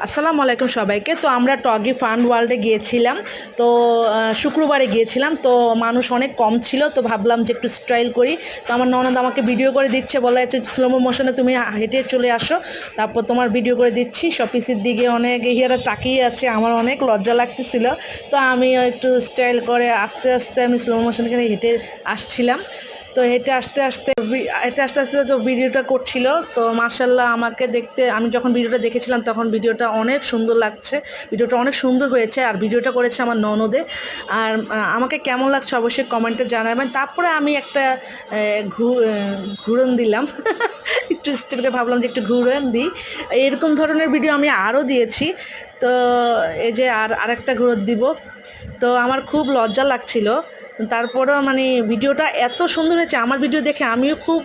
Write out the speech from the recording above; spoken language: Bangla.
আসসালামু আলাইকুম সবাইকে। তো আমরা টগি ফান ওয়ার্ল্ডে গিয়েছিলাম। তো শুক্রবারে গিয়েছিলাম। তো মানুষ অনেক কম ছিল, তো ভাবলাম যে একটু স্টাইল করি। তো আমার ননদ আমাকে ভিডিও করে দিচ্ছে, বলা হচ্ছে স্লো মোশনে তুমি হেঁটে চলে আসো, তারপর তোমার ভিডিও করে দিচ্ছি। সব পিসির দিকে অনেক ইহারা তাকিয়ে আছে, আমার অনেক লজ্জা লাগতেছিল। তো আমিও একটু স্টাইল করে আস্তে আস্তে আমি স্লো মোশনে হেঁটে আসছিলাম। তো হেঁটে আস্তে আস্তে তো ভিডিওটা করছিল। তো মাশাল্লাহ আমাকে দেখতে, আমি যখন ভিডিওটা দেখেছিলাম তখন ভিডিওটা অনেক সুন্দর লাগছে, ভিডিওটা অনেক সুন্দর হয়েছে। আর ভিডিওটা করেছে আমার ননদে। আর আমাকে কেমন লাগছে অবশ্যই কমেন্টে জানাবেন। তারপরে আমি একটা ঘুরন দিলাম একটু স্টিলকে ভাবলাম যে একটু ঘুরন দিই। এরকম ধরনের ভিডিও আমি আরও দিয়েছি। তো এই যে আরেকটা ঘুরত দিব। তো আমার খুব লজ্জা লাগছিল, তারপরেও মানে ভিডিওটা এত সুন্দর হয়েছে, আমার ভিডিও দেখে আমিও খুব